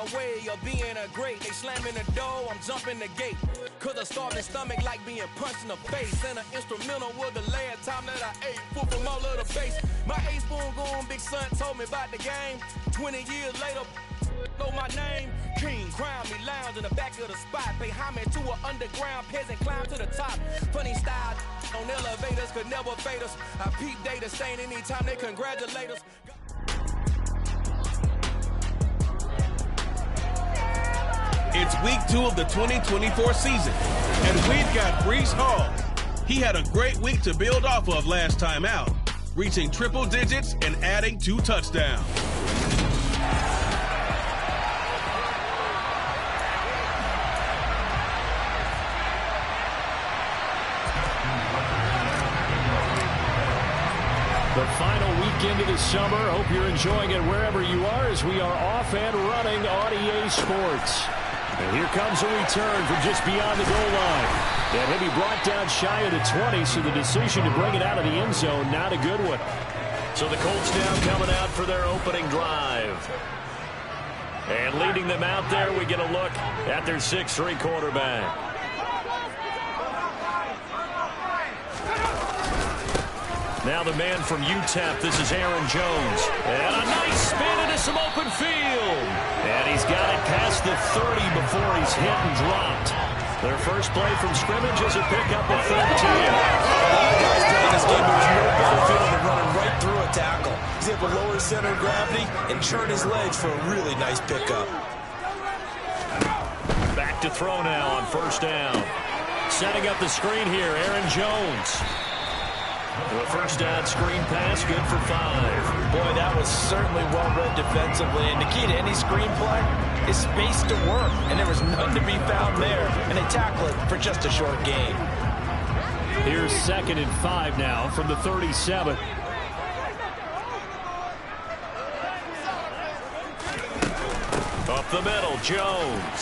a way of being a great. They slamming the door, I'm jumping the gate. Cause a starving stomach like being punched in the face. And an instrumental was the last time that I ate food from all of the base. My A-spoon going, big son told me about the game. 20 years later, know my name. King, crown me, lounge in the back of the spot. Pay homage to an underground peasant, climb to the top. Funny style on elevators could never fade us. I peep data stain anytime they congratulate us. It's week 2 of the 2024 season, and we've got Breece Hall. He had a great week to build off of last time out, reaching triple digits and adding 2 touchdowns. The final weekend of the summer. Hope you're enjoying it wherever you are as we are off and running on EA Sports. And here comes a return from just beyond the goal line. And he'll be brought down shy of the 20, so the decision to bring it out of the end zone, not a good one. So the Colts now coming out for their opening drive. And leading them out there, we get a look at their 6'3" quarterback. Now the man from UTEP, this is Aaron Jones. And a nice spin into some open field. And he's got it past the 30 before he's hit and dropped. Their first play from scrimmage is a pickup of 13. Guys playing this game, there's no better feeling than running right through a tackle. He's able to lower his center of gravity and turn his legs for a really nice pickup. Back to throw now on first down. Setting up the screen here, Aaron Jones. The first down screen pass, good for 5. Boy, that was certainly well-read defensively. And the key to any screen play is space to work. And there was none to be found there. And they tackle it for just a short gain. Here's 2nd and 5 now from the 37. Up the middle, Jones.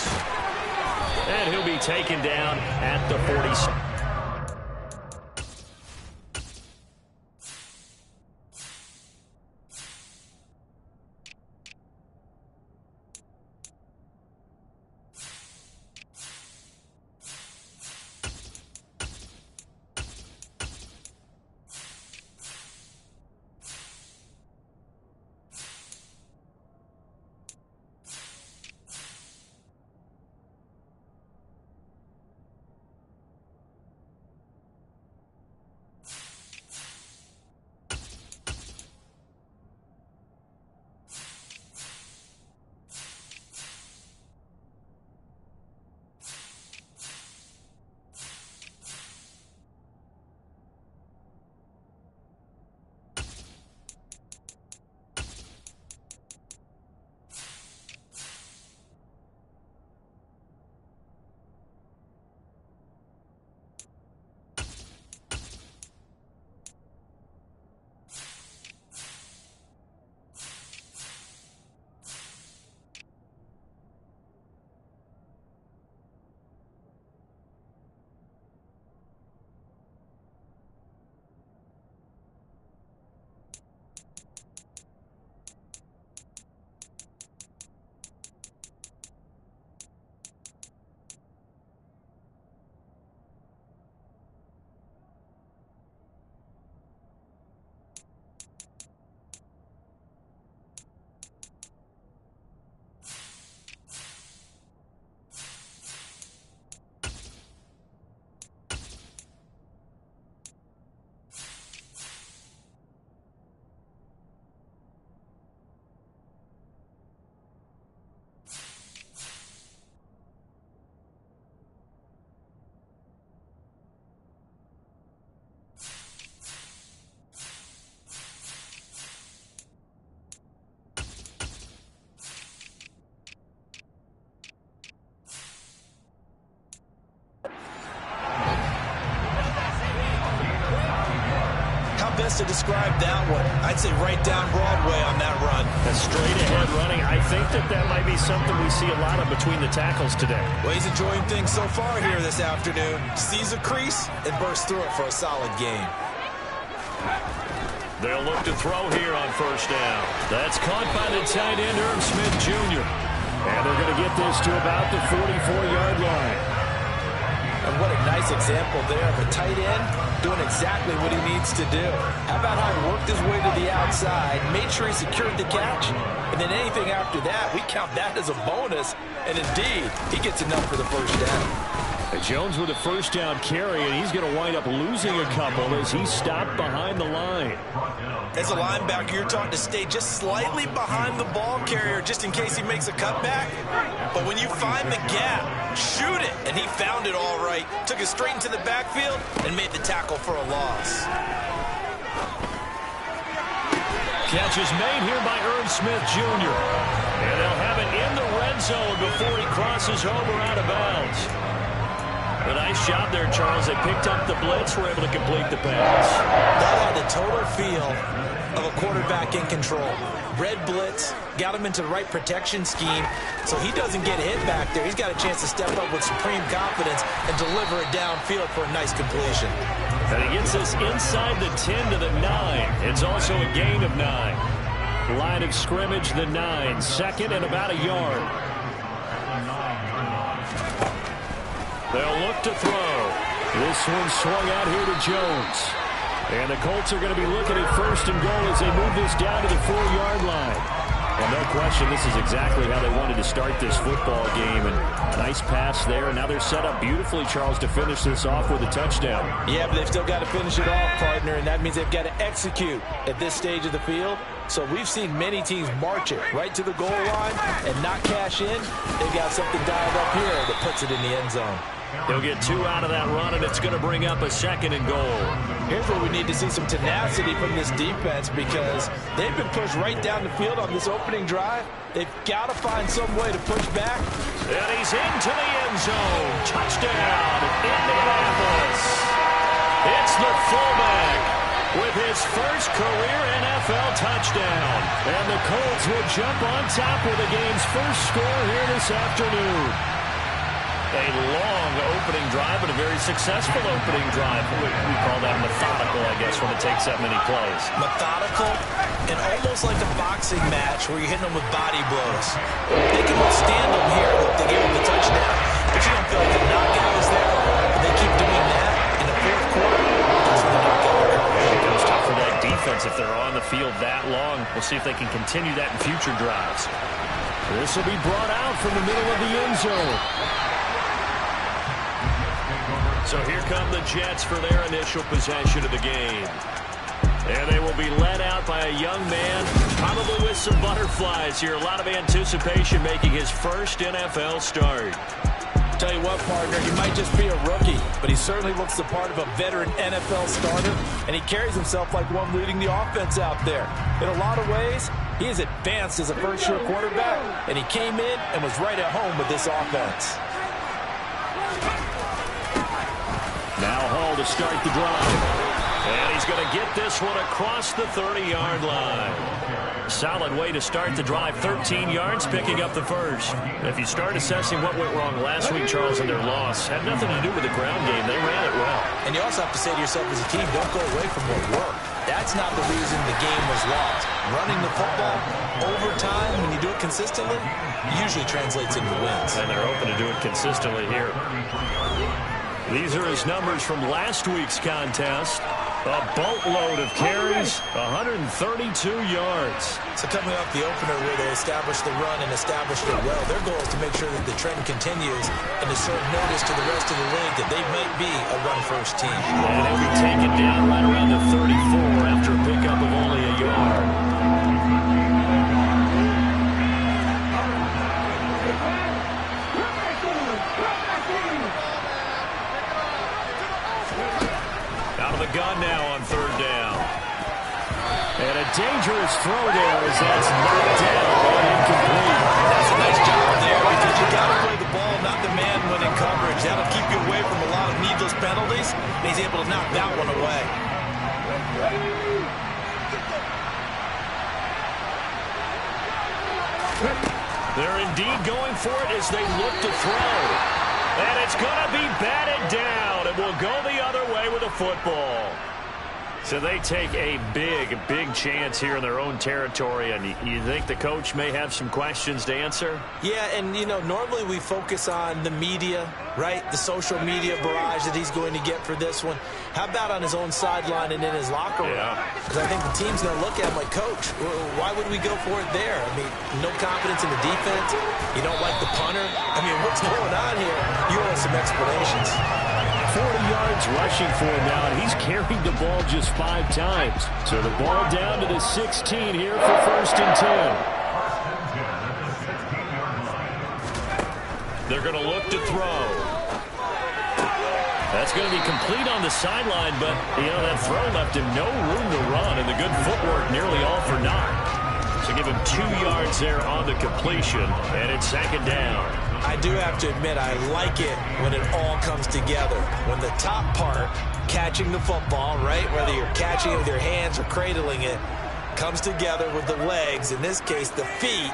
And he'll be taken down at the 47. To describe that one, I'd say right down Broadway on that run. A straight-ahead running. I think that might be something we see a lot of between the tackles today. Well, he's enjoying things so far here this afternoon. Sees a crease and bursts through it for a solid gain. They'll look to throw here on first down. That's caught by the tight end, Irv Smith Jr. And they're get this to about the 44-yard line. And what a nice example there of a tight end doing exactly what he needs to do. How about how he worked his way to the outside, made sure he secured the catch, and then anything after that, we count that as a bonus. And indeed, he gets enough for the first down. And Jones with a first down carry, and he's going to wind up losing a couple as he's stopped behind the line. As a linebacker, you're taught to stay just slightly behind the ball carrier just in case he makes a cutback. But when you find the gap, shoot it. And he found it all right. Took it straight into the backfield and made the tackle for a loss. Catch is made here by Irv Smith, Jr. And they'll have it in the red zone before he crosses over out of bounds. A nice job there, Charles. They picked up the blitz, were able to complete the pass. That had the total feel of a quarterback in control. Red blitz, got him into the right protection scheme, so he doesn't get hit back there. He's got a chance to step up with supreme confidence and deliver it downfield for a nice completion. And he gets us inside the 10 to the 9. It's also a gain of 9. Line of scrimmage, the 9. Second and about a yard. They'll look to throw. This one swung out here to Jones. And the Colts are going to be looking at first and goal as they move this down to the 4-yard line. And no question, this is exactly how they wanted to start this football game. And nice pass there. And now they're set up beautifully, Charles, to finish this off with a touchdown. Yeah, but they've still got to finish it off, partner. And that means they've got to execute at this stage of the field. So we've seen many teams march it right to the goal line and not cash in. They've got something dialed up here that puts it in the end zone. They'll get 2 out of that run, and it's going to bring up a second and goal. Here's where we need to see some tenacity from this defense because they've been pushed right down the field on this opening drive. They've got to find some way to push back. And he's into the end zone. Touchdown, Indianapolis. It's the fullback with his first career NFL touchdown. And the Colts will jump on top with the game's first score here this afternoon. A long opening drive, but a very successful opening drive. We call that methodical, I guess, when it takes that many plays. Methodical and almost like a boxing match where you're hitting them with body blows. They can withstand them here if they give them the touchdown, but you don't feel like the knockout is there. But they keep doing that in the fourth quarter. That's when the knockout occurs. It goes tough for that defense if they're on the field that long. We'll see if they can continue that in future drives. This will be brought out from the middle of the end zone. So here come the Jets for their initial possession of the game. And they will be led out by a young man, probably with some butterflies here. A lot of anticipation making his first NFL start. Tell you what, partner, he might just be a rookie, but he certainly looks the part of a veteran NFL starter, and he carries himself like one leading the offense out there. In a lot of ways, he is advanced as a first-year quarterback, and he came in and was right at home with this offense. Now Hall to start the drive. And he's going to get this one across the 30-yard line. Solid way to start the drive. 13 yards, picking up the first. If you start assessing what went wrong last week, Charles, in their loss, had nothing to do with the ground game. They ran it well. And you also have to say to yourself as a team, don't go away from what worked. That's not the reason the game was lost. Running the football over time, when you do it consistently, usually translates into wins. And they're open to do it consistently here. These are his numbers from last week's contest. A boatload of carries, 132 yards. So coming off the opener where they established the run and established it well, their goal is to make sure that the trend continues and to serve notice to the rest of the league that they might be a run-first team. And he'll be taken down right around the 34 after a pickup of only a yard. Gun now on third down. And a dangerous throw there as that's knocked down and incomplete. That's a nice job there because you got to play the ball, not the man when in coverage. That'll keep you away from a lot of needless penalties. And he's able to knock that one away. They're indeed going for it as they look to throw. And it's going to be batted down. It will go the other way with a football. So they take a big chance here in their own territory, and you think the coach may have some questions to answer? Yeah, and, you know, normally we focus on the media, right? The social media barrage that he's going to get for this one. How about on his own sideline and in his locker room? Because I think the team's going to look at him like, Coach, why would we go for it there? I mean, no confidence in the defense. You don't like the punter. I mean, what's going on here? You owe us some explanations. 40 yards rushing for him now, and he's carried the ball just 5 times. So the ball down to the 16 here for 1st and 10. They're going to look to throw. That's going to be complete on the sideline, but, you know, that throw left him no room to run, and the good footwork nearly all for naught. So give him 2 yards there on the completion, and it's 2nd down. I do have to admit, I like it when it all comes together. When the top part, catching the football, right, whether you're catching it with your hands or cradling it, comes together with the legs, in this case the feet,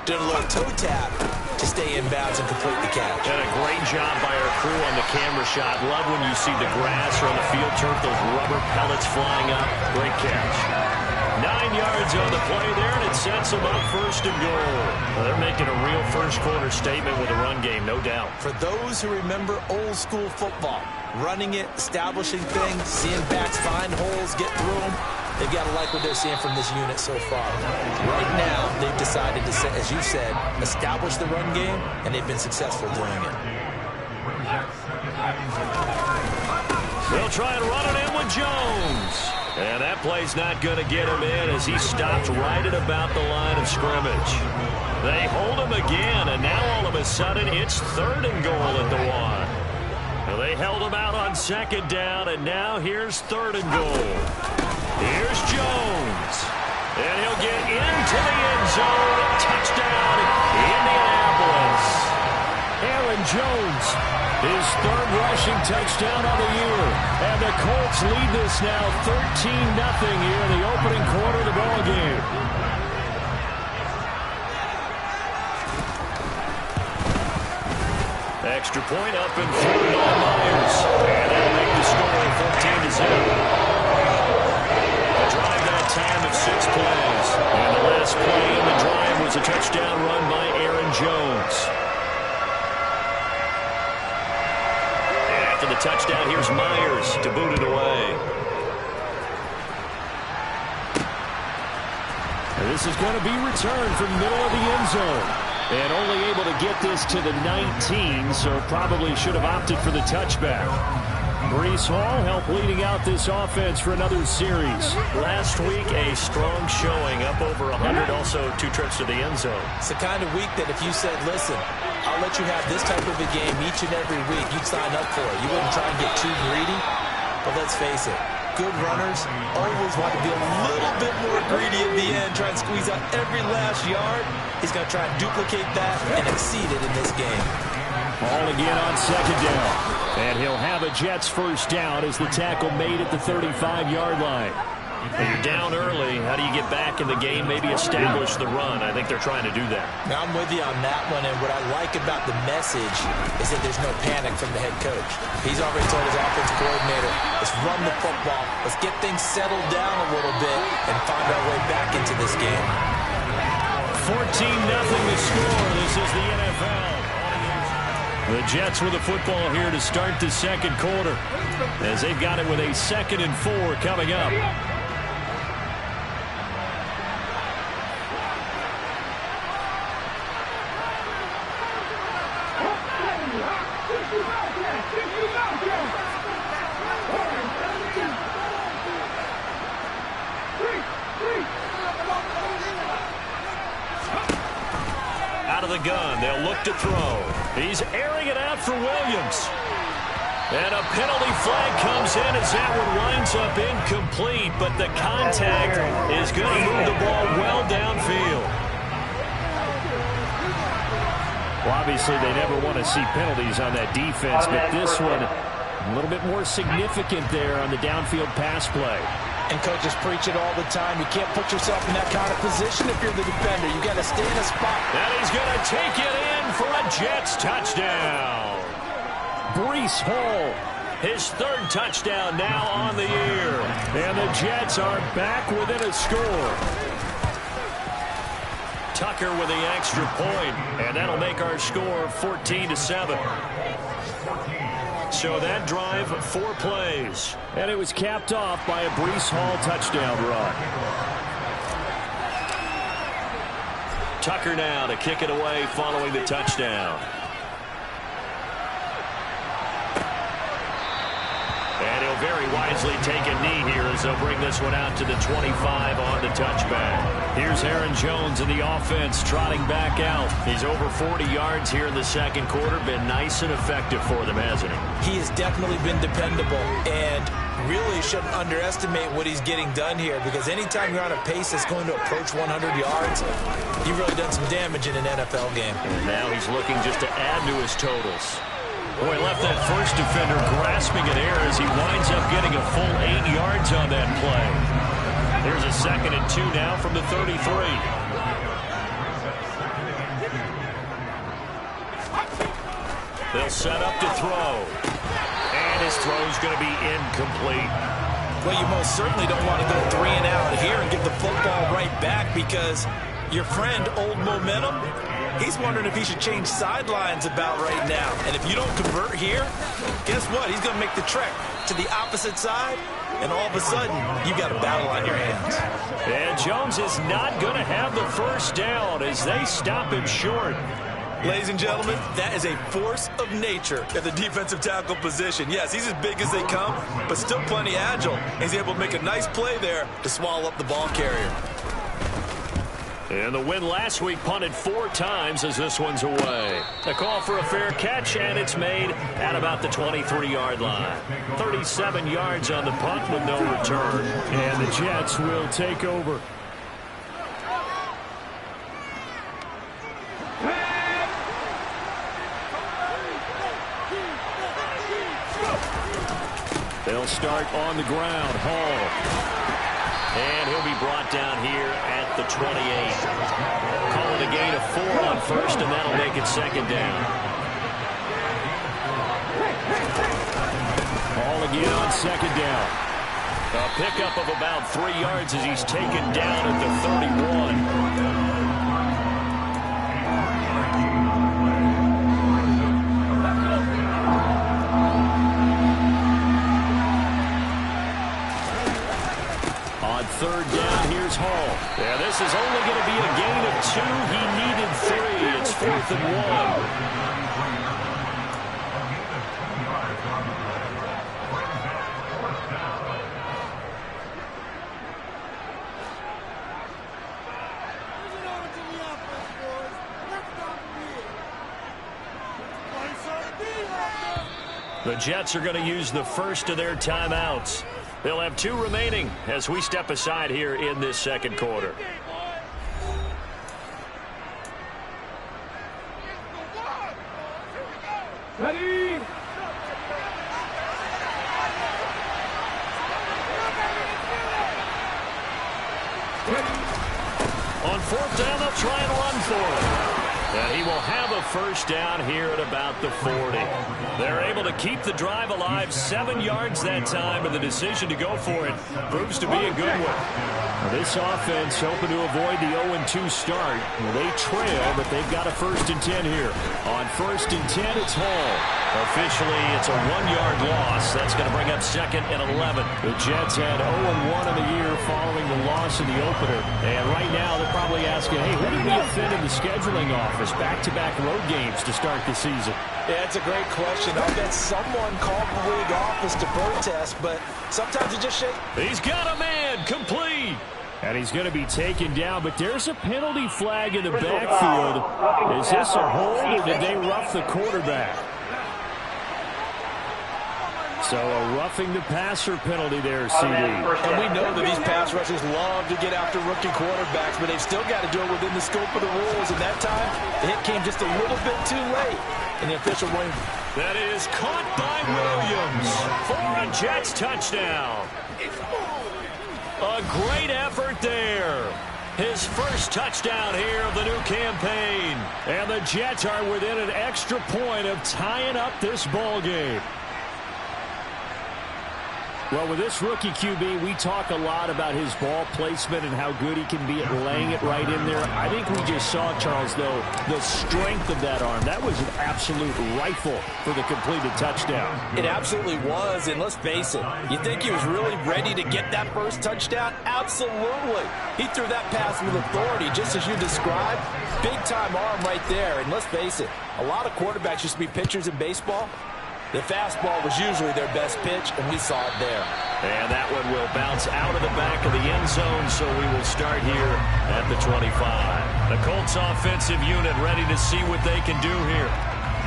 did a little toe tap to stay in bounds and complete the catch. And a great job by our crew on the camera shot. Love when you see the grass or on the field turf, those rubber pellets flying up. Great catch. 9 yards on the play there, and it sets them up 1st and goal. Well, they're making a real first-quarter statement with a run game, no doubt. For those who remember old-school football, running it, establishing things, seeing backs find holes, get through them, they've got to like what they're seeing from this unit so far. Right now, they've decided to, as you said, establish the run game, and they've been successful doing it. They'll try and run it in with Jones. And that play's not going to get him in as he stopped right at about the line of scrimmage. They hold him again, and now all of a sudden it's 3rd and goal at the 1. Well, they held him out on 2nd down, and now here's 3rd and goal. Here's Jones. And he'll get into the end zone. Touchdown, Indianapolis. Aaron Jones, his 3rd rushing touchdown of the year. And the Colts lead this now 13-0 here in the opening quarter of the ball game. Extra point up and through on Myers. And that'll make the score 14-0. A drive that time of 6 plays. And the last play in the drive was a touchdown run by Aaron Jones. The touchdown, here's Myers to boot it away. And this is going to be returned from the middle of the end zone. And only able to get this to the 19, so probably should have opted for the touchback. Breece Hall helped leading out this offense for another series. Last week, a strong showing, up over 100, also 2 trips to the end zone. It's the kind of week that if you said, listen, I'll let you have this type of a game each and every week, you'd sign up for it. You wouldn't try and get too greedy, but let's face it, good runners always want to be a little bit more greedy at the end, try and squeeze out every last yard. He's going to try and duplicate that and exceed it in this game. Ball again on 2nd down. And he'll have a Jets 1st down as the tackle made at the 35-yard line. When you're down early, how do you get back in the game, maybe establish the run? I think they're trying to do that. Now, I'm with you on that one, and what I like about the message is that there's no panic from the head coach. He's already told his offensive coordinator, let's run the football, let's get things settled down a little bit and find our way back into this game. 14-0 to score. This is the NFL. The Jets with the football here to start the 2nd quarter, as they've got it with a 2nd and 4 coming up. Out of the gun, they'll look to throw. He's airing it out for Williams. And a penalty flag comes in as that one winds up incomplete, but the contact is going to move the ball well downfield. Well, obviously they never want to see penalties on that defense, but this one a little bit more significant there on the downfield pass play. And coaches preach it all the time. You can't put yourself in that kind of position if you're the defender. You got to stay in a spot. And he's going to take it in for a Jets touchdown. Breece Hall His third touchdown now on the year. And the Jets are back within a score. Tucker with the extra point, and that'll make our score 14-7. So that drive, 4 plays. And it was capped off by a Breece Hall touchdown run. Tucker now to kick it away following the touchdown. And he'll very wisely take a knee here as they'll bring this one out to the 25 on the touchback. Here's Aaron Jones in the offense trotting back out. He's over 40 yards here in the second quarter. Been nice and effective for them, hasn't he? He has definitely been dependable and really shouldn't underestimate what he's getting done here, because anytime you're on a pace that's going to approach 100 yards, you've really done some damage in an NFL game. And now he's looking just to add to his totals. Boy, left that first defender grasping at air as he winds up getting a full 8 yards on that play. There's a 2nd and 2 now from the 33. They'll set up to throw. And his throw's going to be incomplete. Well, you most certainly don't want to go 3 and out here and get the football right back, because your friend, Old Momentum, he's wondering if he should change sidelines about right now. And if you don't convert here, guess what? He's going to make the trek to the opposite side, and all of a sudden, you've got a battle on your hands. And Jones is not going to have the first down as they stop him short. Ladies and gentlemen, that is a force of nature at the defensive tackle position. Yes, he's as big as they come, but still plenty agile. He's able to make a nice play there to swallow up the ball carrier. And the win last week punted 4 times as this one's away. A call for a fair catch, and it's made at about the 23-yard line. 37 yards on the punt with no return. And the Jets will take over. They'll start on the ground. Hall. And he'll be brought down here at the 28. Call it a gain of 4 on first, and that'll make it 2nd down. Hall again on 2nd down. A pickup of about 3 yards as he's taken down at the 31. On 3rd down, here's Hall. Yeah, this is only going to be a gain of 2. He needed 3. It's 4th and 1. The Jets are going to use the first of their timeouts. They'll have 2 remaining as we step aside here in this second quarter. Ready? On 4th down, they'll try and run for it. And he will have a first down here at about the 40. They're able to keep the drive alive, 7 yards that time, and the decision to go for it proves to be a good one. This offense hoping to avoid the 0-2 start. They trail, but they've got a 1st and 10 here. On 1st and 10, it's Hall. Officially, it's a 1-yard loss. That's going to bring up 2nd and 11. The Jets had 0-1 in the year following the loss in the opener. And right now, they're probably asking, hey, who did we offend in the scheduling office? Back-to-back road games to start the season. Yeah, it's a great question. I'll bet someone called the league office to protest, but sometimes you just shake. He's got a man, complete. And he's going to be taken down, but there's a penalty flag in the backfield. Is this a hold, or did they rough the quarterback? So a roughing the passer penalty there, CD. And we know that these pass rushers love to get after rookie quarterbacks, but they've still got to do it within the scope of the rules. And that time, the hit came just a little bit too late. And the official ruling. That is caught by Williams for a Jets touchdown. A great effort there. His first touchdown here of the new campaign. And the Jets are within an extra point of tying up this ball game. Well, with this rookie QB, we talk a lot about his ball placement and how good he can be at laying it right in there. I think we just saw, Charles, though, the strength of that arm. That was an absolute rifle for the completed touchdown. It absolutely was, and let's face it, you think he was really ready to get that first touchdown? Absolutely. He threw that pass with authority, just as you described. Big-time arm right there, and let's face it, a lot of quarterbacks used to be pitchers in baseball. The fastball was usually their best pitch, and we saw it there. And that one will bounce out of the back of the end zone, so we will start here at the 25. The Colts offensive unit ready to see what they can do here.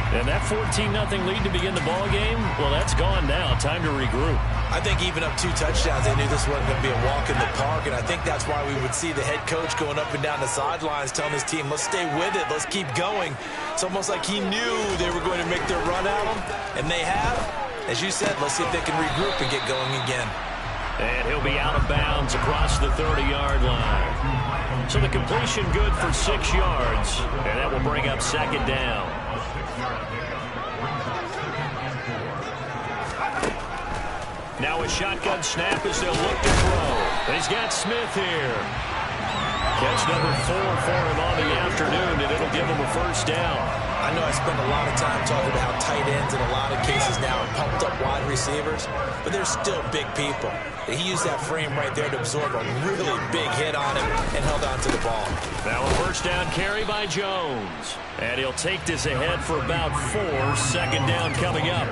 And that 14-0 lead to begin the ball game, well, that's gone now. Time to regroup. I think even up 2 touchdowns, they knew this wasn't going to be a walk in the park, and I think that's why we would see the head coach going up and down the sidelines telling his team, let's stay with it, let's keep going. It's almost like he knew they were going to make their run at him, and they have. As you said, let's see if they can regroup and get going again. And he'll be out of bounds across the 30-yard line. So the completion good for 6 yards, and that will bring up second down. Now a shotgun snap as they'll look to throw. He's got Smith here. Catch number 4 for him on the afternoon, and it'll give him a first down. I know I spend a lot of time talking about how tight ends in a lot of cases now are pumped up wide receivers, but they're still big people. He used that frame right there to absorb a really big hit on him and held on to the ball. Now a first down carry by Jones. And he'll take this ahead for about 4. Second down coming up.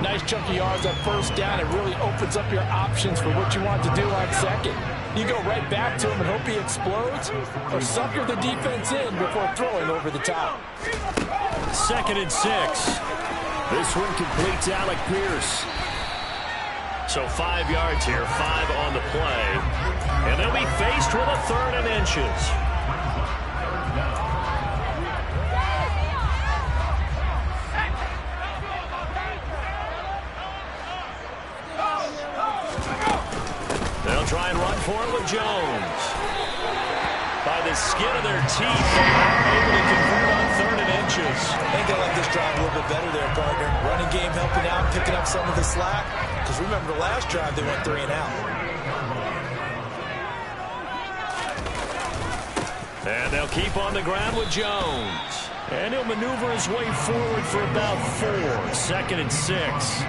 Nice chunky yards on first down. It really opens up your options for what you want to do on second. You go right back to him and hope he explodes, or sucker the defense in before throwing over the top. 2nd and 6. This one completes Alec Pierce. So 5 yards here, 5 on the play. And they'll be faced with a 3rd and inches. They'll try and run for it with Jones. By the skin of their teeth, they are able to convert on 3rd and inches. I think they like this drive a little bit better there, partner. Running game helping out, picking up some of the slack. Because remember the last drive, they went 3 and out. And they'll keep on the ground with Jones. And he'll maneuver his way forward for about 4. 2nd and 6.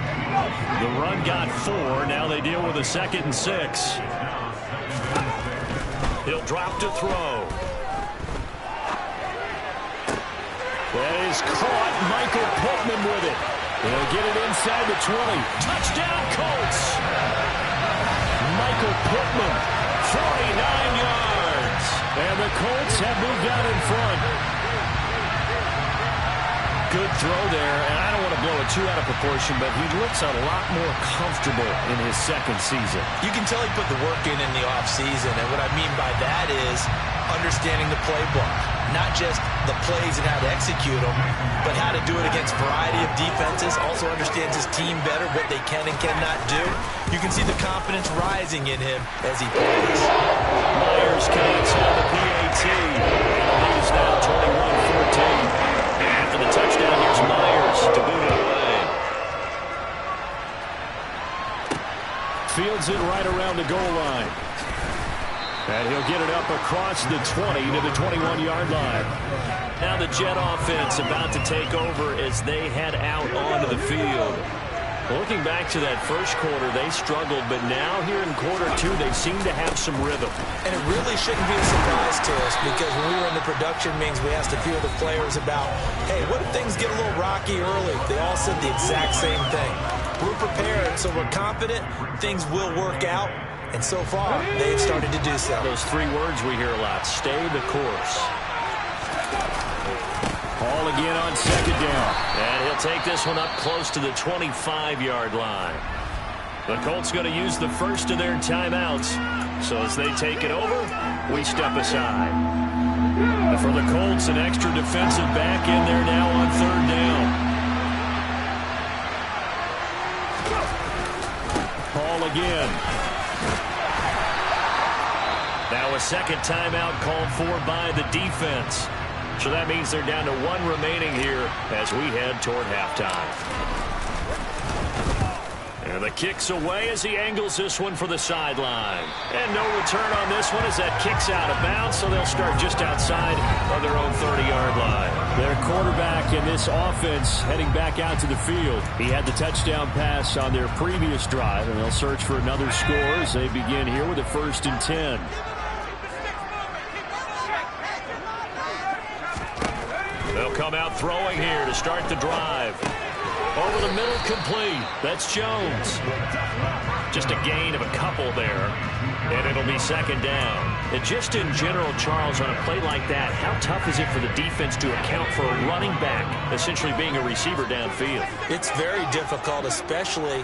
The run got 4. Now they deal with a 2nd and 6. He'll drop to throw. That is caught. Michael Pittman with it. He'll get it inside the 20. Touchdown, Colts! Michael Pittman, 49 yards. And the Colts have moved out in front. Good throw there, and I don't want to blow it too out of proportion, but he looks a lot more comfortable in his 2nd season. You can tell he put the work in the offseason, and what I mean by that is understanding the playbook. Not just the plays and how to execute them, but how to do it against a variety of defenses. Also understands his team better, what they can and cannot do. You can see the confidence rising in him as he plays. Myers connects on the PAT. Leads now 21-14. And for the touchdown, here's Myers to boot it away. Fields it right around the goal line. And he'll get it up across the 20 to the 21-yard line. Now the Jet offense about to take over as they head out onto the field. Looking back to that first quarter, they struggled, but now here in quarter 2, they seem to have some rhythm. And it really shouldn't be a surprise to us, because when we were in the production meetings, we asked a few of the players about, hey, what if things get a little rocky early? They all said the exact same thing. We're prepared, so we're confident things will work out. And so far, they've started to do so. Those 3 words we hear a lot: stay the course. Ball again on 2nd down. And he'll take this one up close to the 25-yard line. The Colts going to use the first of their timeouts. So as they take it over, we step aside. And for the Colts, an extra defensive back in there now on 3rd down. Ball again. Now a 2nd timeout called for by the defense. So that means they're down to 1 remaining here as we head toward halftime. And the kick's away as he angles this one for the sideline. And no return on this one as that kick's out of bounds, so they'll start just outside of their own 30-yard line. Their quarterback in this offense heading back out to the field. He had the touchdown pass on their previous drive, and they'll search for another score as they begin here with a 1st and 10. They'll come out throwing here to start the drive. Over the middle, complete. That's Jones. Just a gain of a couple there, and it'll be 2nd down. And just in general, Charles, on a play like that, how tough is it for the defense to account for a running back essentially being a receiver downfield? It's very difficult, especially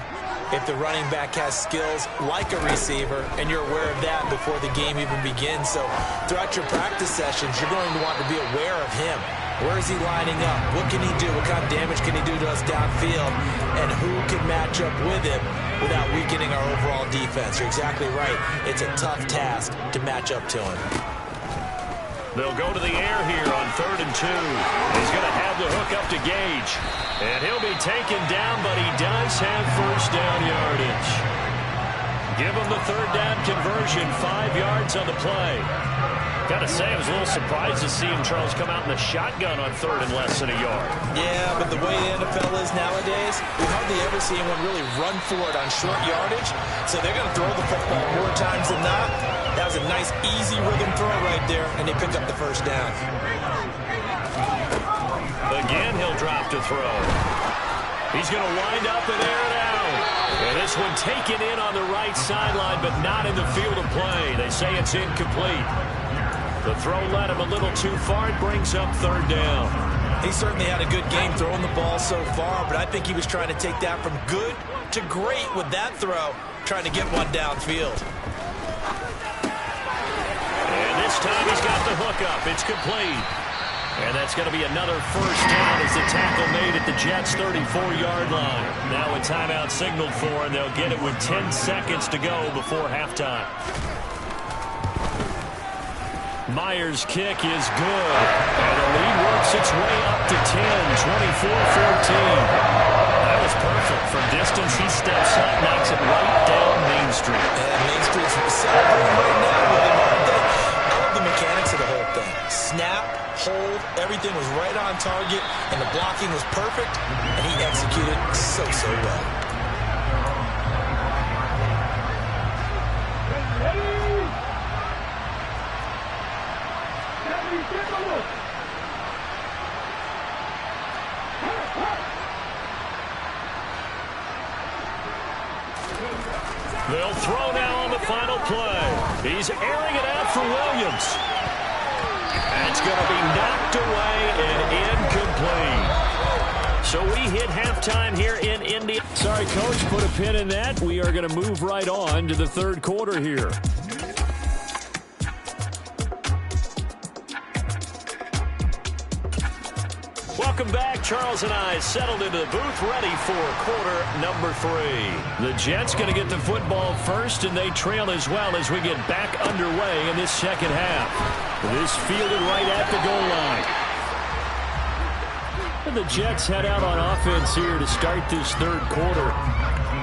if the running back has skills like a receiver, and you're aware of that before the game even begins. So throughout your practice sessions, you're going to want to be aware of him. Where is he lining up? What can he do? What kind of damage can he do to us downfield? And who can match up with him without weakening our overall defense? You're exactly right. It's a tough task to match up to him. They'll go to the air here on 3rd and 2. He's going to have the hook up to Gage. And he'll be taken down, but he does have 1st down yardage. Give him the 3rd down conversion, 5 yards on the play. Got to say, I was a little surprised to see him, Charles, come out in the shotgun on 3rd and less than a yard. Yeah, but the way the NFL is nowadays, we hardly ever see anyone really run for it on short yardage. So they're going to throw the football more times than not. That was a nice, easy rhythm throw right there, and they pick up the 1st down. Again, he'll drop to throw. He's going to wind up and air it out. And this one taken in on the right sideline, but not in the field of play. They say it's incomplete. The throw led him a little too far. It brings up 3rd down. He certainly had a good game throwing the ball so far, but I think he was trying to take that from good to great with that throw, trying to get one downfield. And this time he's got the hook up. It's complete. And that's going to be another 1st down as the tackle made at the Jets' 34-yard line. Now a timeout signaled for, and they'll get it with 10 seconds to go before halftime. Myers' kick is good. And the lead works its way up to 10, 24-14. That was perfect. From distance, he steps up, knocks it right down Main Street. And Main Street's celebrating right now with him, aren't they? I love the mechanics of the whole thing. Snap, hold, everything was right on target, and the blocking was perfect, and he executed so well. They'll throw now on the final play. He's airing it out for Williams. It's going to be knocked away and incomplete. So we hit halftime here in India. Sorry, Coach, put a pin in that. We are going to move right on to the 3rd quarter here. Welcome back. Charles and I settled into the booth, ready for quarter number 3. The Jets going to get the football first, and they trail as well as we get back underway in this 2nd half. This fielded right at the goal line. And the Jets head out on offense here to start this 3rd quarter.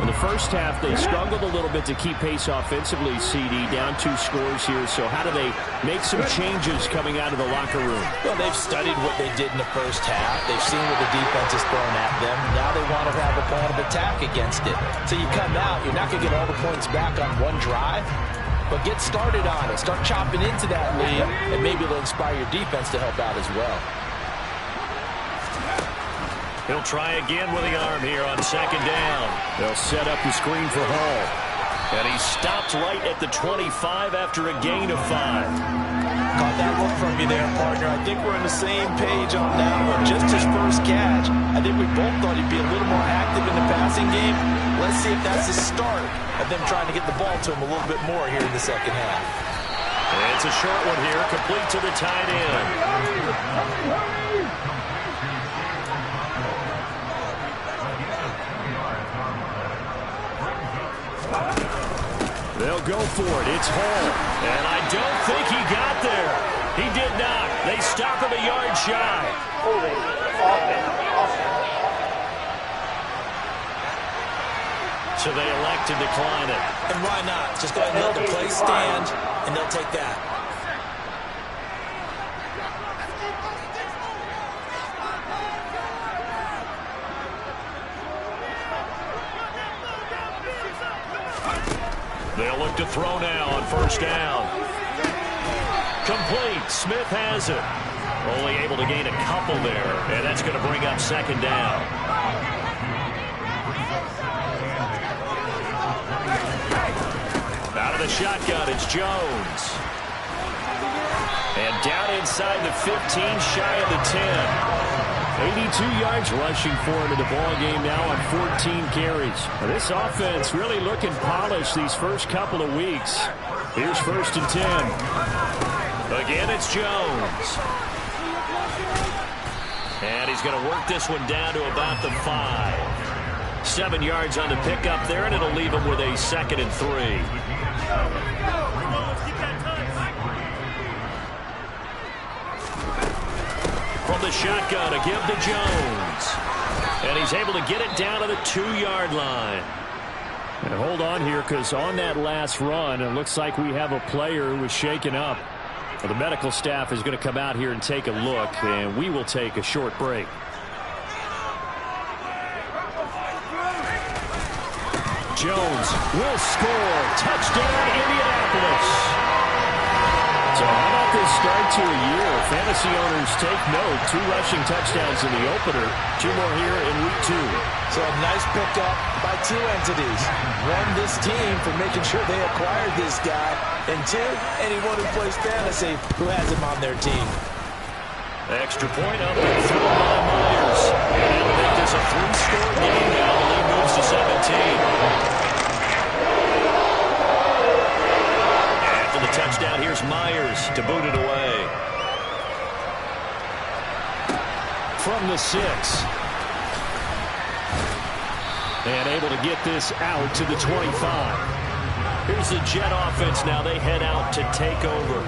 In the first half, they struggled a little bit to keep pace offensively, CD, down 2 scores here. So how do they make some changes coming out of the locker room? Well, they've studied what they did in the first half. They've seen what the defense has thrown at them. Now they want to have a plan of attack against it. So you come out, you're not going to get all the points back on one drive, but get started on it. Start chopping into that lead, and maybe it'll inspire your defense to help out as well. He'll try again with the arm here on 2nd down. They'll set up the screen for Hall. And he stopped right at the 25 after a gain of 5. Caught that look from you there, partner. I think we're on the same page on that one. Just his first catch. I think we both thought he'd be a little more active in the passing game. Let's see if that's the start of them trying to get the ball to him a little bit more here in the 2nd half. And it's a short one here, complete to the tight end. They'll go for it. It's Hall. And I don't think he got there. He did not. They stop him a yard shy. so they elect to decline it. And why not? Just go ahead and let the play stand, and they'll take that. They'll look to throw now on first down. Complete. Smith has it. Only able to gain a couple there, and that's going to bring up second down. Out of the shotgun, it's Jones. And down inside the 15, shy of the 10. 82 yards rushing for him in the ball game now on 14 carries. Now, this offense really looking polished these first couple of weeks. Here's first and 10. Again, it's Jones. And he's going to work this one down to about the 5. 7 yards on the pickup there, and it'll leave him with a 2nd and 3. From the shotgun, a give to Jones. And he's able to get it down to the 2-yard line. And hold on here, because on that last run, it looks like we have a player who was shaken up. Well, the medical staff is going to come out here and take a look, and we will take a short break. Jones will score. Touchdown, Indianapolis. So how about this start to a year? Fantasy owners take note. 2 rushing touchdowns in the opener. 2 more here in week 2. So a nice pickup by 2 entities. 1, this team for making sure they acquired this guy. And 2, anyone who plays fantasy who has him on their team. Extra point up and through by Myers. And that'll make this a 3-score game now. The lead moves to 17. The touchdown, here's Myers to boot it away. From the 6. And able to get this out to the 25. Here's the Jet offense now. They head out to take over.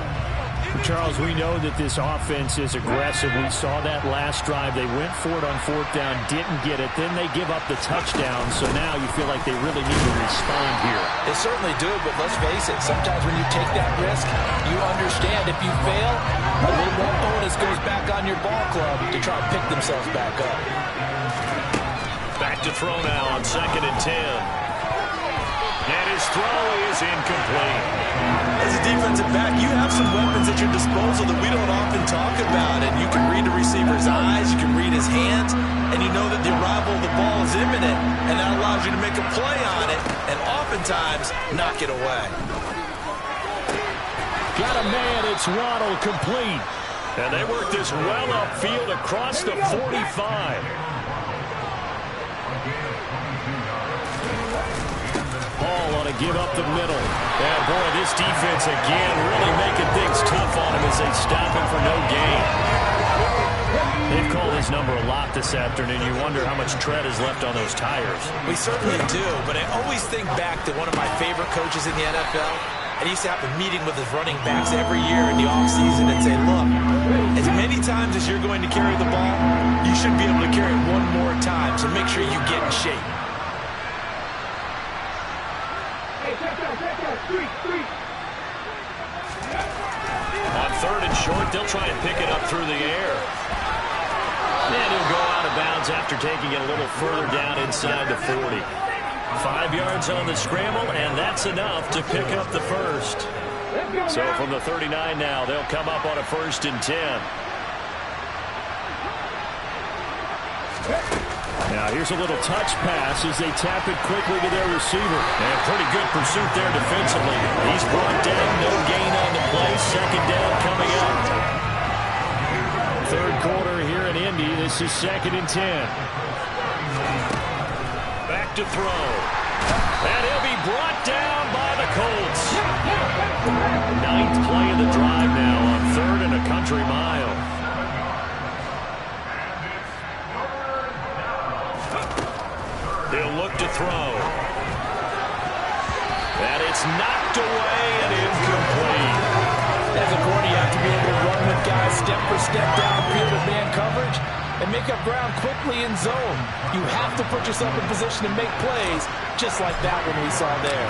Charles, we know that this offense is aggressive. We saw that last drive. They went for it on 4th down, didn't get it. Then they give up the touchdown. So now you feel like they really need to respond here. They certainly do, but let's face it. Sometimes when you take that risk, you understand if you fail, a little more bonus goes back on your ball club to try and pick themselves back up. Back to throw now on 2nd and 10. And his throw is incomplete. As a defensive back, you have some weapons at your disposal that we don't often talk about. And you can read the receiver's eyes, you can read his hands, and you know that the arrival of the ball is imminent, and that allows you to make a play on it, and oftentimes knock it away. Got a man, it's Waddle, complete. And they work this well upfield across the 45. Hall on a give up the middle. Yeah, boy, this defense again really making things tough on him as they stop him for no gain. They've called his number a lot this afternoon. You wonder how much tread is left on those tires. We certainly do, but I always think back to one of my favorite coaches in the NFL. And he used to have a meeting with his running backs every year in the offseason and say, look, as many times as you're going to carry the ball, you should be able to carry it one more time, so make sure you get in shape. On 3rd and short, they'll try and pick it up through the air. And he'll go out of bounds after taking it a little further down inside the 40. 5 yards on the scramble, and that's enough to pick up the first. So from the 39 now, they'll come up on a 1st and 10. Now here's a little touch pass as they tap it quickly to their receiver. And pretty good pursuit there defensively. He's brought down, no gain on the play. 2nd down coming up. 3rd quarter here in Indy. This is 2nd and 10. Back to throw. And he'll be brought down by the Colts. 9th play of the drive now on 3rd and a country mile. He'll look to throw. And it's knocked away and incomplete. As a corner, you have to be able to run with guys step for step downfield with man coverage. and make up ground quickly in zone. You have to put yourself in position to make plays, just like that one we saw there.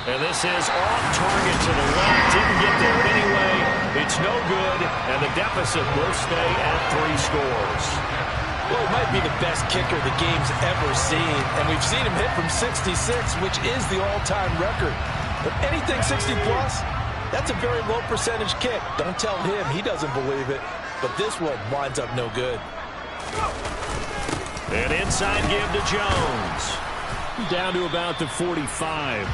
And this is off target to the left. Didn't get there anyway. It's no good, and the deficit will stay at 3 scores. Well, he might be the best kicker the game's ever seen, and we've seen him hit from 66, which is the all-time record. But anything 60-plus, that's a very low percentage kick. Don't tell him he doesn't believe it, but this one winds up no good. An inside give to Jones. Down to about the 45.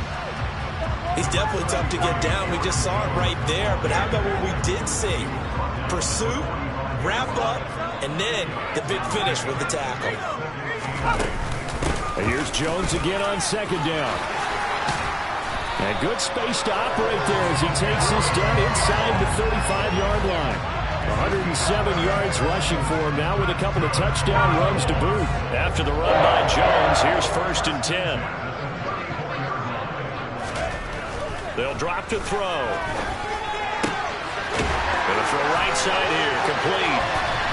He's definitely tough to get down. We just saw it right there, but how about what we did see? Pursuit, wrap up, and then the big finish with the tackle. And here's Jones again on second down. And good space to operate there as he takes this down inside the 35-yard line. 107 yards rushing for him now with a couple of touchdown runs to boot. After the run by Jones, here's 1st and 10. They'll drop to throw. Gonna throw right side here, complete.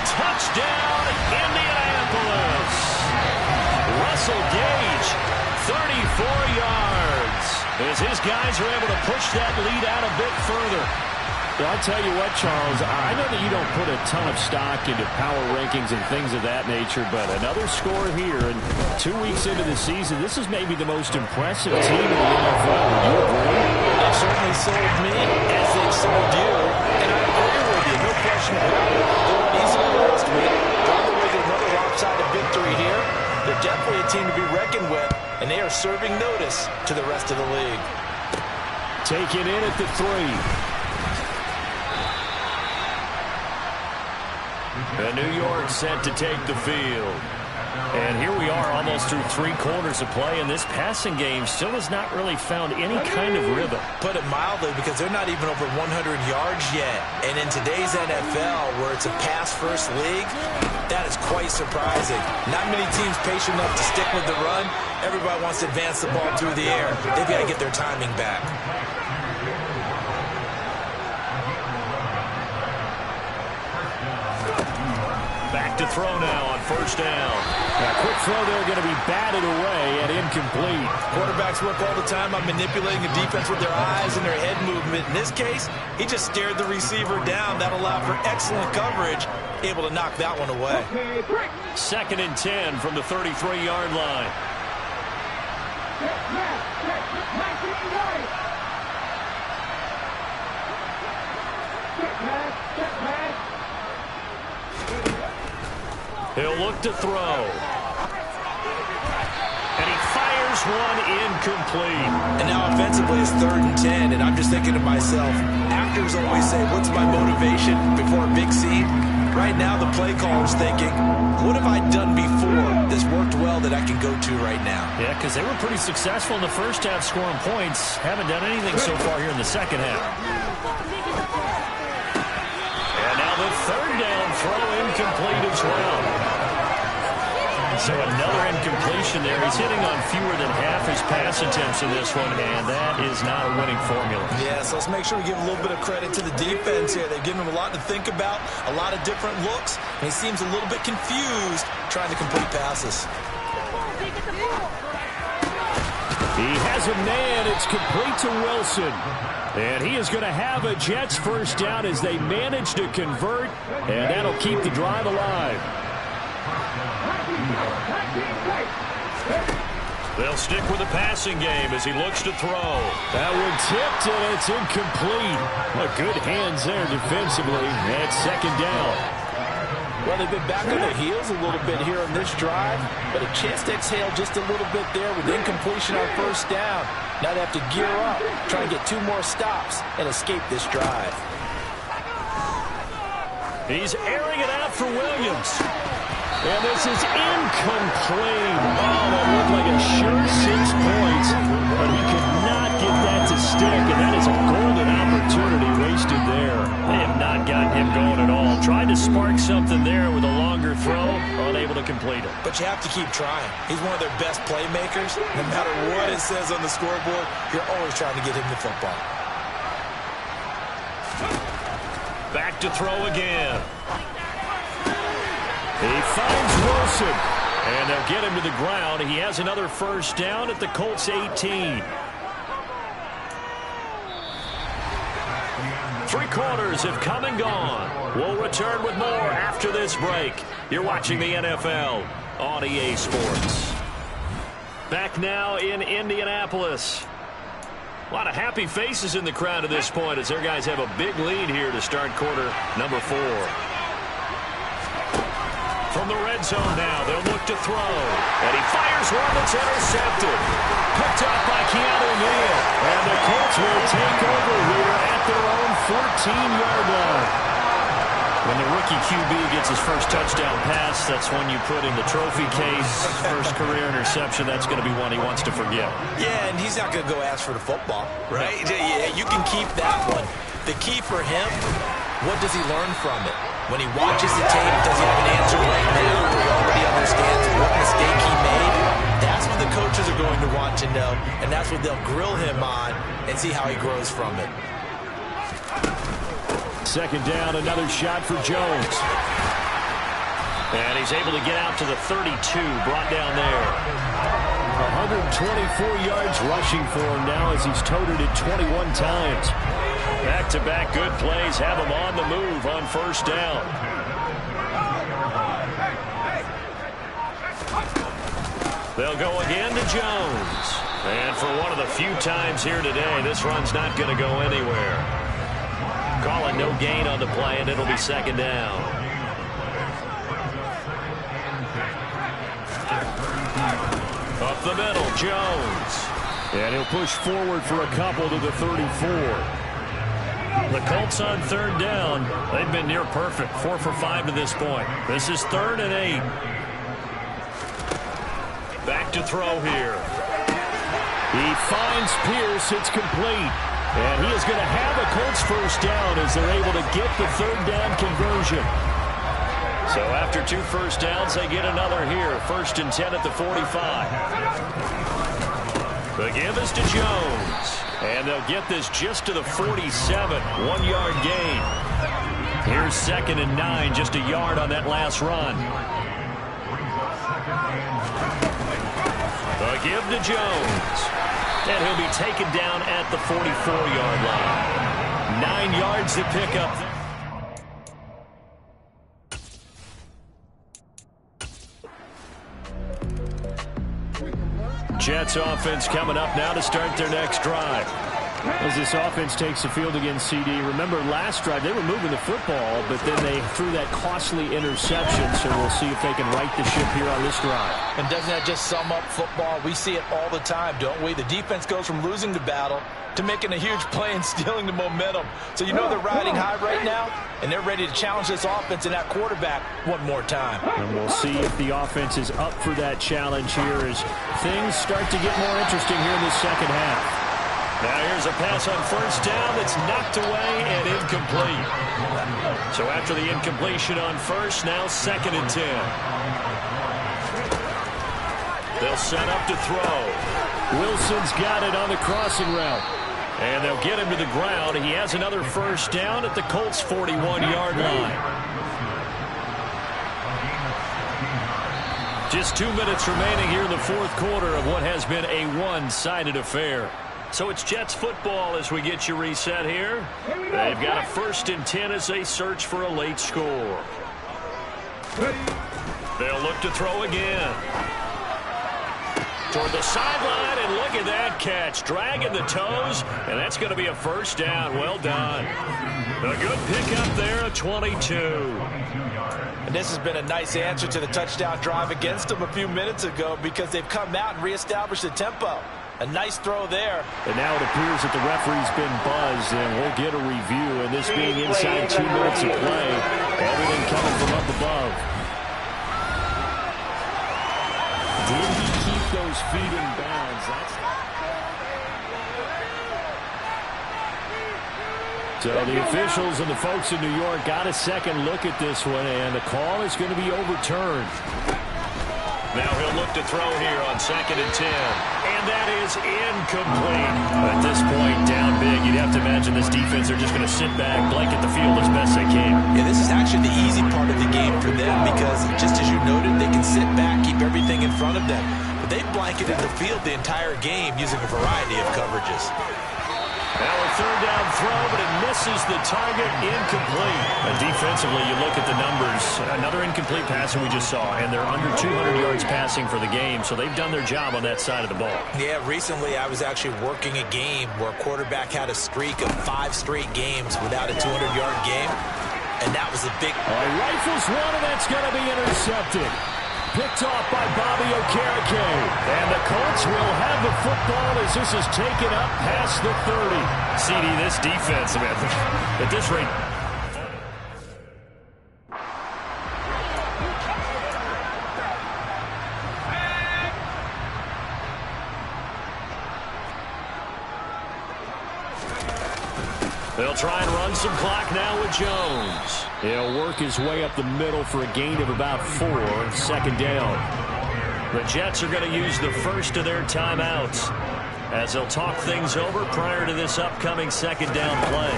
Touchdown, Indianapolis. Russell Gage, 34 yards. As his guys are able to push that lead out a bit further. Well, I'll tell you what, Charles, I know that you don't put a ton of stock into power rankings and things of that nature, but another score here, and 2 weeks into the season, this is maybe the most impressive team in the NFL. Would you agree? They certainly sold me as they sold you, and I agree with you, no question about it. They weren't easy last week. On the way to another lopsided victory here. They're definitely a team to be reckoned with, and they are serving notice to the rest of the league. Taken in at the 3. And New York set to take the field. And here we are almost through 3 quarters of play, and this passing game still has not really found any kind of rhythm. Put it mildly, because they're not even over 100 yards yet. And in today's NFL, where it's a pass-first league, that is quite surprising. Not many teams patient enough to stick with the run. Everybody wants to advance the ball through the air. They've got to get their timing back. Back to throw now on 1st down. Now, quick throw there going to be batted away and incomplete. Quarterbacks work all the time on manipulating the defense with their eyes and their head movement. In this case, he just stared the receiver down. That allowed for excellent coverage, able to knock that one away. 2nd and 10 from the 33-yard line. He'll look to throw. And he fires one incomplete. And now offensively it's 3rd and 10, and I'm just thinking to myself, actors always say, what's my motivation before a big scene? Right now the play caller's thinking, what have I done before that's worked well that I can go to right now? Yeah, because they were pretty successful in the first half scoring points. Haven't done anything so far here in the second half. And now the 3rd down throw incomplete as well. So another incompletion there. He's hitting on fewer than half his pass attempts in this one, and that is not a winning formula. Yeah, so let's make sure we give a little bit of credit to the defense here. They've given him a lot to think about, a lot of different looks, and he seems a little bit confused trying to complete passes. He has a man. It's complete to Wilson. And he is going to have a Jets 1st down as they manage to convert, and that'll keep the drive alive. They'll stick with the passing game as he looks to throw. That one tipped, and it's incomplete. Good hands there defensively. That's 2nd down. Well, they've been back on their heels a little bit here on this drive, but a chance to exhale just a little bit there with incompletion on 1st down. Now they have to gear up, try and get 2 more stops, and escape this drive. He's airing it out for Williams. And this is incomplete. Oh, that looked like a sure 6 points, but he could not get that to stick, and that is a golden opportunity wasted there. They have not gotten him going at all. Tried to spark something there with a longer throw, unable to complete it. But you have to keep trying. He's one of their best playmakers. No matter what it says on the scoreboard, you're always trying to get him the football. Back to throw again. He finds Wilson. And they'll get him to the ground. He has another first down at the Colts 18. 3 quarters have come and gone. We'll return with more after this break. You're watching the NFL on EA Sports. Back now in Indianapolis. A lot of happy faces in the crowd at this point as their guys have a big lead here to start quarter number 4. From the red zone now, they'll look to throw. And he fires one that's intercepted. Picked up by Keanu Neal. And the Colts will take over here at their own 14-yard line. When the rookie QB gets his first touchdown pass, that's when you put in the trophy case. First career interception, that's going to be one he wants to forget. Yeah, and he's not going to go ask for the football, right? Yeah, you can keep that one. The key for him, what does he learn from it? When he watches the tape, does he have an answer right now, or he already understands what mistake he made? That's what the coaches are going to want to know, and that's what they'll grill him on and see how he grows from it. Second down, another shot for Jones. And he's able to get out to the 32, brought down there. 124 yards rushing for him now as he's toted it 21 times. Back-to-back good plays have him on the move on first down. They'll go again to Jones. And for one of the few times here today, this run's not going to go anywhere. Calling no gain on the play, and it'll be second down. Up the middle, Jones. And he'll push forward for a couple to the 34. The Colts on third down. They've been near perfect. 4 for 5 to this point. This is 3rd and 8. Back to throw here. He finds Pierce. It's complete. And he is going to have a Colts first down as they're able to get the third down conversion. So after 2 first downs, they get another here. 1st and 10 at the 45. The give is to Jones. And they'll get this just to the 47. 1-yard gain. Here's 2nd and 9. Just a yard on that last run. The give to Jones. And he'll be taken down at the 44-yard line. 9 yards to pick up. Jets offense coming up now to start their next drive. As this offense takes the field against CD, remember last drive they were moving the football, but then they threw that costly interception, so we'll see if they can right the ship here on this drive. And doesn't that just sum up football? We see it all the time, don't we? The defense goes from losing the battle to making a huge play and stealing the momentum. So you know they're riding high right now, and they're ready to challenge this offense and that quarterback one more time. And we'll see if the offense is up for that challenge here as things start to get more interesting here in the second half. Now here's a pass on first down that's knocked away and incomplete. So after the incompletion on first, now 2nd and 10. They'll set up to throw. Wilson's got it on the crossing route. And they'll get him to the ground. He has another first down at the Colts' 41-yard line. Just 2 minutes remaining here in the 4th quarter of what has been a one-sided affair. So it's Jets football as we get you reset here. They've got a 1st and 10 as they search for a late score. They'll look to throw again. Toward the sideline, and look at that catch. Dragging the toes, and that's going to be a first down. Well done. A good pickup there at 22. And this has been a nice answer to the touchdown drive against them a few minutes ago because they've come out and reestablished the tempo. A nice throw there. And now it appears that the referee's been buzzed, and we'll get a review. And this being inside 2 minutes of play, everything coming from up above. Did he keep those feet in bounds? So the officials and the folks in New York got a second look at this one, and the call is going to be overturned. Now he'll look to throw here on 2nd and 10. And that is incomplete. At this point, down big, you'd have to imagine this defense are just going to sit back, blanket the field as best they can. Yeah, this is actually the easy part of the game for them because, just as you noted, they can sit back, keep everything in front of them. But they've blanketed the field the entire game using a variety of coverages. Now a third down throw, but it misses the target, incomplete. And defensively, you look at the numbers. Another incomplete pass that we just saw, and they're under 200 yards passing for the game, so they've done their job on that side of the ball. Yeah, recently I was actually working a game where a quarterback had a streak of 5 straight games without a 200-yard game, and that was a big... Rifles one, and that's going to be intercepted. Picked off by Bobby Okereke. And the Colts will have the football as this is taken up past the 30. CD, this defense, man, at this rate... They'll try and run some clock now with Jones. He'll work his way up the middle for a gain of about 4. Second down. The Jets are going to use the first of their timeouts as they'll talk things over prior to this upcoming second down play.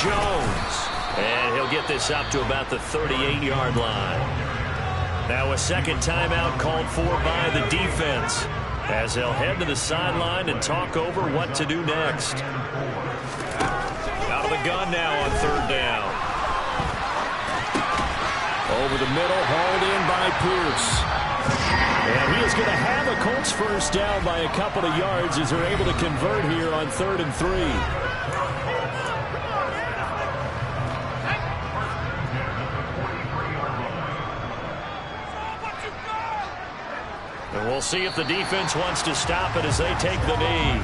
Jones. And he'll get this up to about the 38-yard line. Now a second timeout called for by the defense as they'll head to the sideline and talk over what to do next. Out of the gun now on third down. Over the middle, hauled in by Pierce. And he is going to have a Colts first down by a couple of yards as they're able to convert here on 3rd and 3. And we'll see if the defense wants to stop it as they take the knee.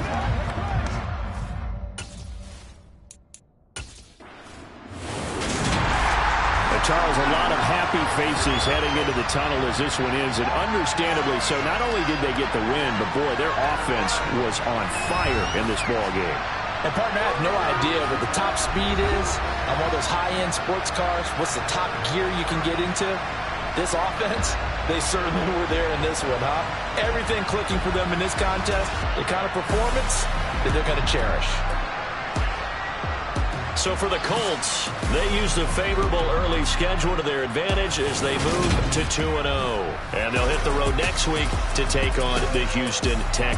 Charles, a lot of happy faces heading into the tunnel as this one ends, and understandably so. Not only did they get the win, but boy, their offense was on fire in this ball game. And partner, I have no idea what the top speed is on one of those high-end sports cars. What's the top gear you can get into? This offense, they certainly were there in this one, huh? Everything clicking for them in this contest, the kind of performance that they're going to cherish. So for the Colts, they use the favorable early schedule to their advantage as they move to 2-0. And they'll hit the road next week to take on the Houston Texans.